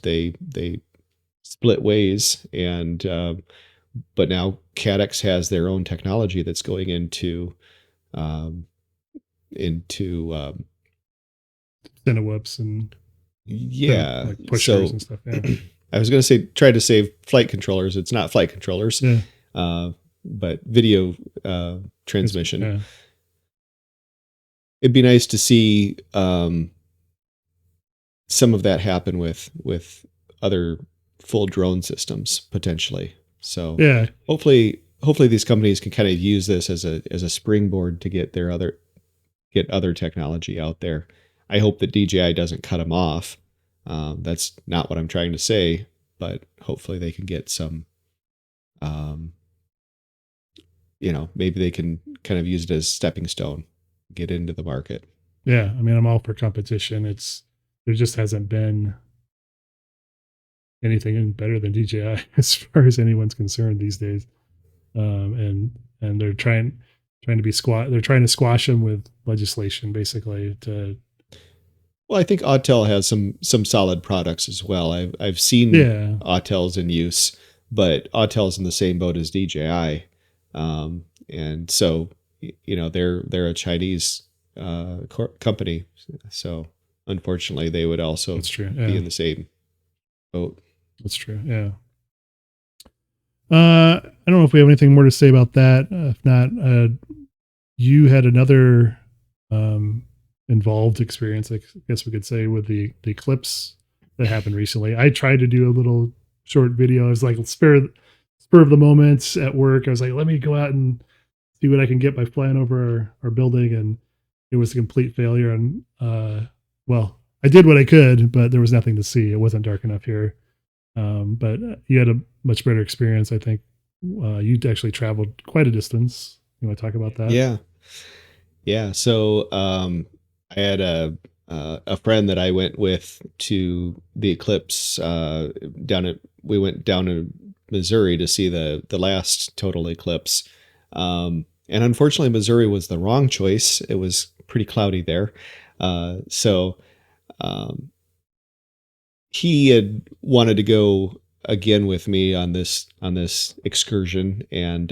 they split ways, and but now Caddx has their own technology that's going into Cinewhoops and like pushers and stuff. Yeah. I was going to say try to save flight controllers. It's not flight controllers, but video transmission. Yeah. It'd be nice to see some of that happen with other full drone systems potentially. So hopefully these companies can kind of use this as a springboard to get other technology out there. I hope that DJI doesn't cut them off. That's not what I'm trying to say, but hopefully they can get some, maybe they can kind of use it as a stepping stone, get into the market. Yeah. I mean, I'm all for competition. There just hasn't been anything better than DJI as far as anyone's concerned these days. And they're trying to be they're trying to squash them with legislation, basically, to Well, I think Autel has some solid products as well. I've seen Yeah, Autels in use, but Autel's in the same boat as DJI, and so they're a Chinese company, so unfortunately they would also that's true. be Yeah, in the same boat. that's true. Yeah. I don't know if we have anything more to say about that. If not, you had another um, involved experience, I guess we could say, with the Eclipse that happened recently. I tried to do a little short video. I was like, spur of the moment at work. I was like, let me go out and see what I can get by flying over our building, and it was a complete failure. And well, I did what I could, but there was nothing to see. It wasn't dark enough here. But you had a much better experience, I think. You actually traveled quite a distance. You want to talk about that? Yeah, yeah. So I had a friend that I went with to the Eclipse down at. We went down to Missouri to see the last total eclipse, and unfortunately, Missouri was the wrong choice. It was pretty cloudy there, so um, he had wanted to go again with me on this excursion, and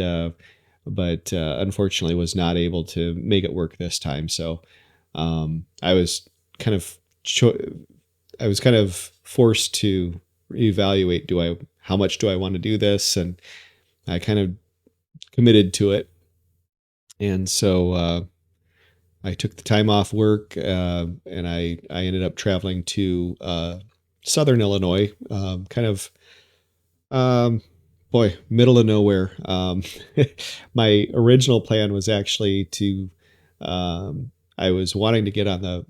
but unfortunately was not able to make it work this time. So I was kind of cho- I was kind of forced to evaluate, do I how much do I want to do this, and I kind of committed to it, and so I took the time off work, and I ended up traveling to Southern Illinois, kind of um, boy, middle of nowhere. My original plan was actually to I was wanting to get on the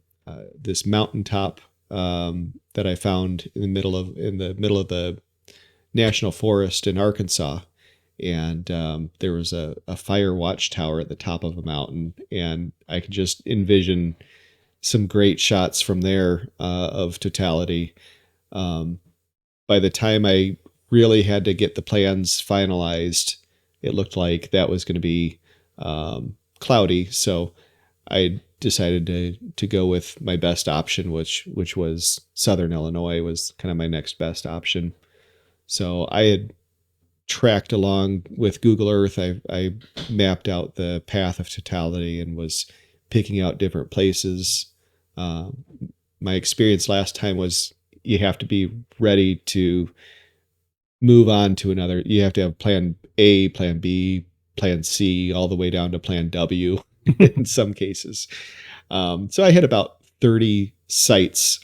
this mountaintop that I found in the middle of the national forest in Arkansas, and there was a fire watchtower at the top of a mountain, and I could just envision some great shots from there of totality. Um, by the time I really had to get the plans finalized, it looked like that was going to be cloudy. So I decided to go with my best option, which was Southern Illinois was kind of my next best option. So I had tracked along with Google Earth. I mapped out the path of totality and was picking out different places. Uh, my experience last time was you have to be ready to move on to another. You have to have plan A, plan B, plan C, all the way down to plan W in some cases. So I had about 30 sites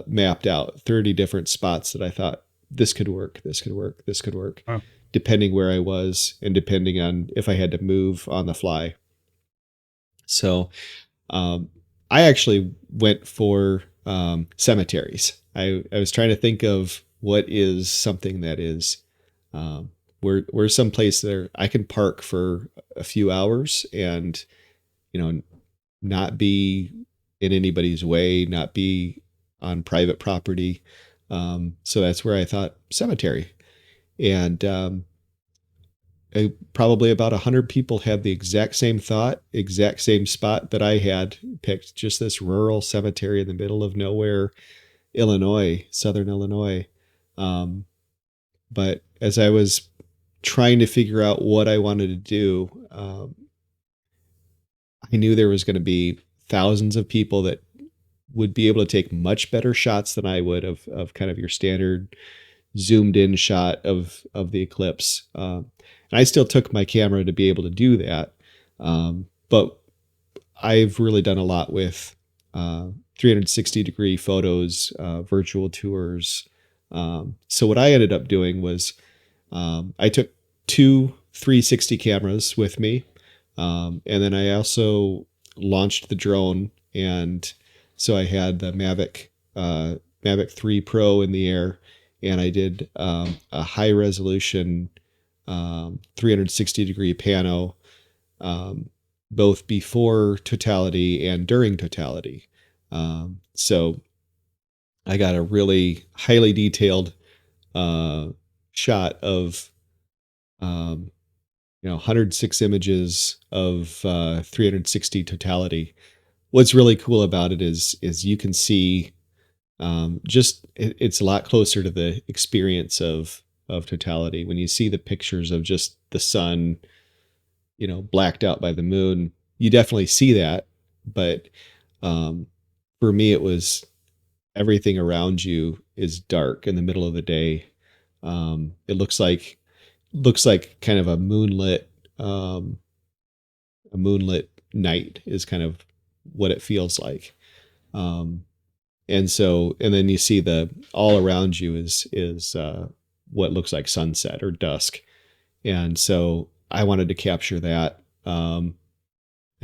mapped out, 30 different spots that I thought this could work, this could work, this could work, Wow. depending where I was and depending on if I had to move on the fly. So um, I actually went for cemeteries. I was trying to think of what is something that is where some place there I can park for a few hours and not be in anybody's way, not be on private property. So that's where I thought cemetery, and probably about 100 people had the exact same thought, exact same spot that I had picked, just this rural cemetery in the middle of nowhere, Illinois, Southern Illinois. Um, but as I was trying to figure out what I wanted to do, I knew there was going to be thousands of people that would be able to take much better shots than I would of kind of your standard zoomed in shot of the eclipse. And I still took my camera to be able to do that. But I've really done a lot with 360-degree photos, virtual tours. So what I ended up doing was I took two 360 cameras with me. And then I also launched the drone. And so I had the Mavic 3 Pro in the air, and I did a high resolution 360-degree pano, both before totality and during totality. So I got a really highly detailed uh, shot of um, 106 images of 360 totality what's really cool about it is you can see it's a lot closer to the experience of totality when you see the pictures of just the sun, blacked out by the moon. You definitely see that, but for me, it was everything around you is dark in the middle of the day. It looks like kind of a moonlit night is kind of what it feels like. And then you see all around you is what looks like sunset or dusk. And so I wanted to capture that. And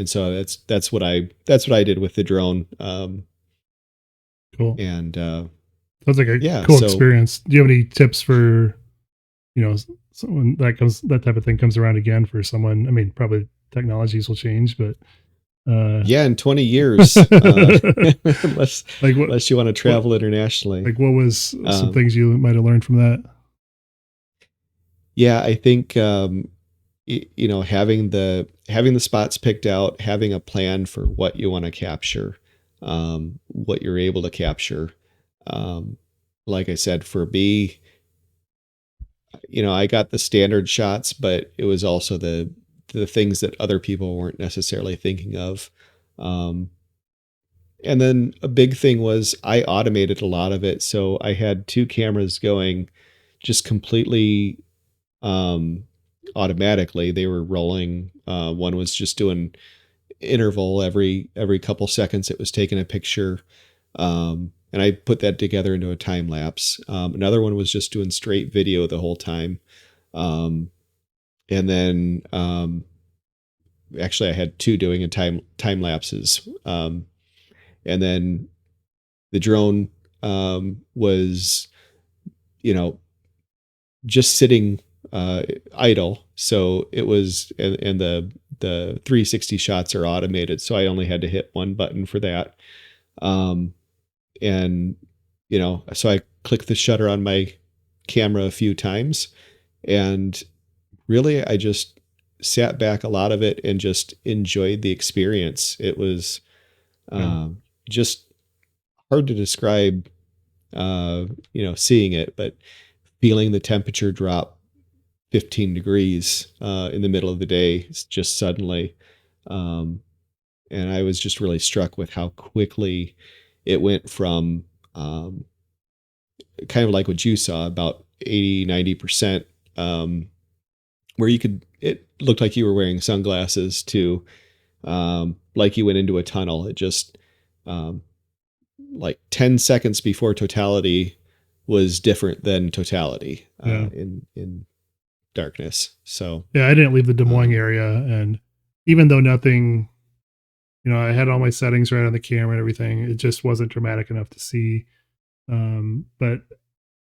so that's what I did with the drone. Cool. And sounds like a yeah, cool experience. Do you have any tips for, someone that type of thing comes around again for someone? I mean, probably technologies will change, but yeah, in 20 years, unless you want to travel internationally. Like what was some things you might have learned from that? Yeah, I think having the spots picked out, having a plan for what you want to capture, what you're able to capture. Like I said, for me, I got the standard shots, but it was also the things that other people weren't necessarily thinking of. And then a big thing was I automated a lot of it. So I had 2 cameras going just completely automatically. They were rolling. One was just doing interval every couple seconds. It was taking a picture. And I put that together into a time lapse. Another one was just doing straight video the whole time. And then actually I had 2 doing a time lapses. And then the drone was, just sitting idle. So it was, and the 360 shots are automated. So I only had to hit one button for that. And, so I clicked the shutter on my camera a few times, and really I just sat back a lot of it and just enjoyed the experience. It was just hard to describe, seeing it, but feeling the temperature drop 15 degrees in the middle of the day just suddenly. And I was just really struck with how quickly it went from kind of like what you saw, about 80-90%, where it looked like you were wearing sunglasses, to like you went into a tunnel. It just like 10 seconds before totality was different than totality in darkness. So yeah, I didn't leave the Des Moines area, and even though nothing, I had all my settings right on the camera and everything, it just wasn't dramatic enough to see. But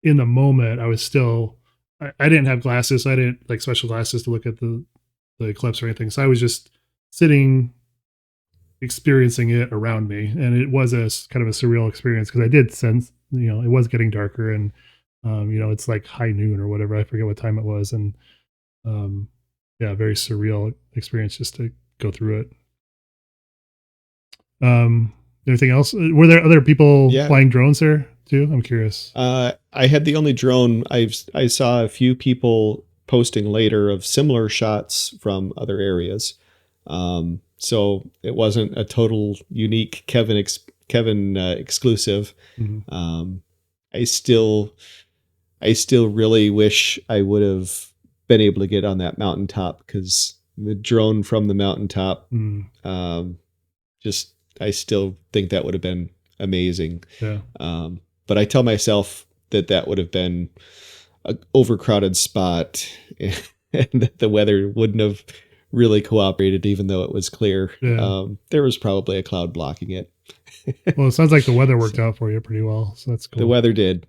in the moment, I was still, I didn't have glasses. I didn't like special glasses to look at the eclipse or anything. So I was just sitting, experiencing it around me, and it was a kind of a surreal experience because I did sense, it was getting darker, and it's like high noon or whatever. I forget what time it was, and yeah, very surreal experience just to go through it. Anything else? Were there other people flying drones there too? I'm curious. I had the only drone. I saw a few people posting later of similar shots from other areas. So it wasn't a total unique Kevin exclusive. Mm-hmm. I still really wish I would have been able to get on that mountaintop, because the drone from the mountaintop, I still think that would have been amazing. Yeah. But I tell myself that would have been an overcrowded spot, and that the weather wouldn't have really cooperated, even though it was clear. Yeah. There was probably a cloud blocking it. Well, it sounds like the weather worked out for you pretty well, so that's cool. The weather did.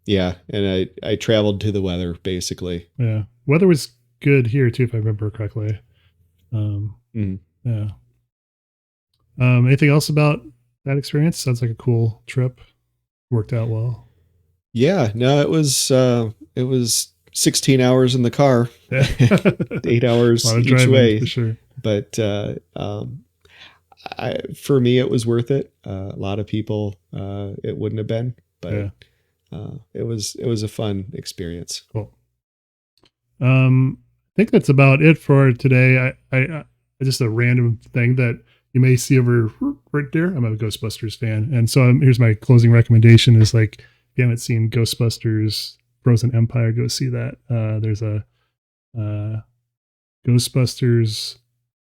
Yeah, and I traveled to the weather, basically. Yeah, weather was good here too, if I remember correctly. Yeah. Anything else about that experience? Sounds like a cool trip. Worked out well. Yeah, no, it was 16 hours in the car, 8 hours each way. For sure. But For me, it was worth it. A lot of people, it wouldn't have been, but it was a fun experience. Cool. I think that's about it for today. I just a random thing that you may see over right there. I'm a Ghostbusters fan, and so here's my closing recommendation: is like, if you haven't seen Ghostbusters: Frozen Empire, go see that. There's a Ghostbusters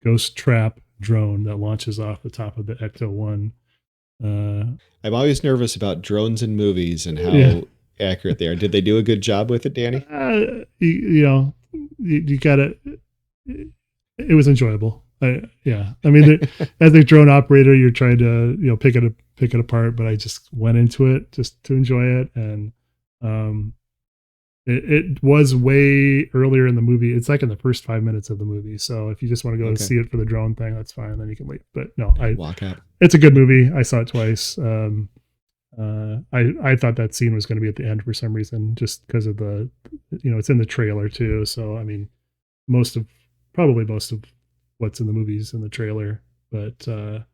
ghost trap drone that launches off the top of the Ecto-1. I'm always nervous about drones in movies and how accurate they are. Did they do a good job with it, Danny? You gotta. It was enjoyable. I mean, as a drone operator, you're trying to pick it apart, but I just went into it just to enjoy it, and it was way earlier in the movie. It's like in the first 5 minutes of the movie. So if you just want to go see it for the drone thing, that's fine. Then you can leave. But no, walk out. It's a good movie. I saw it twice. I thought that scene was going to be at the end for some reason, just because of it's in the trailer too. So I mean, probably most of what's in the movies in the trailer. But I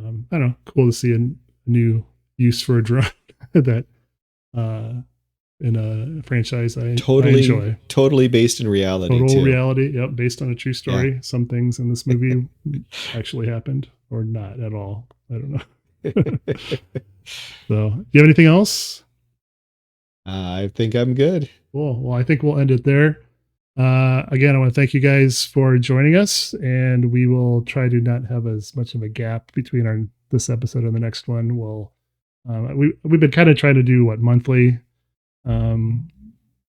don't know, cool to see a new use for a drone that in a franchise I enjoy. Totally based in reality. Total reality. Yep, based on a true story. Yeah. Some things in this movie actually happened or not at all. I don't know. So, do you have anything else? I think I'm good. Cool. Well, I think we'll end it there. Again, I want to thank you guys for joining us, and we will try to not have as much of a gap between this episode and the next one. We've been kind of trying to do monthly, and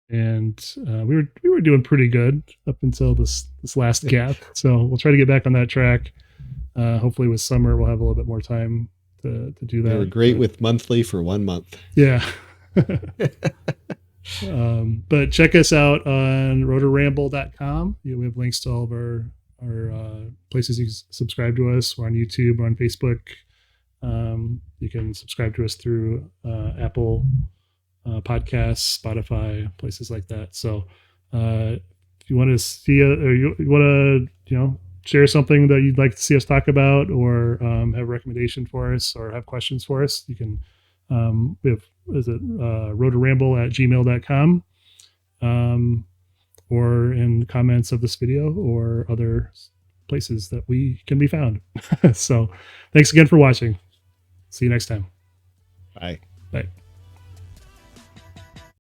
we were doing pretty good up until this last gap. So we'll try to get back on that track. Hopefully, with summer, we'll have a little bit more time to do that. We were great with monthly for 1 month. Yeah. But check us out on rotorramble.com. We have links to all of our places you can subscribe to us. We're on YouTube, we're on Facebook. You can subscribe to us through Apple Podcasts, Spotify, places like that. So if you want to see it, or you want to share something that you'd like to see us talk about, or have a recommendation for us, or have questions for us, you can we have rotorramble@gmail.com, or in comments of this video or other places that we can be found. So thanks again for watching. See you next time. Bye. Bye.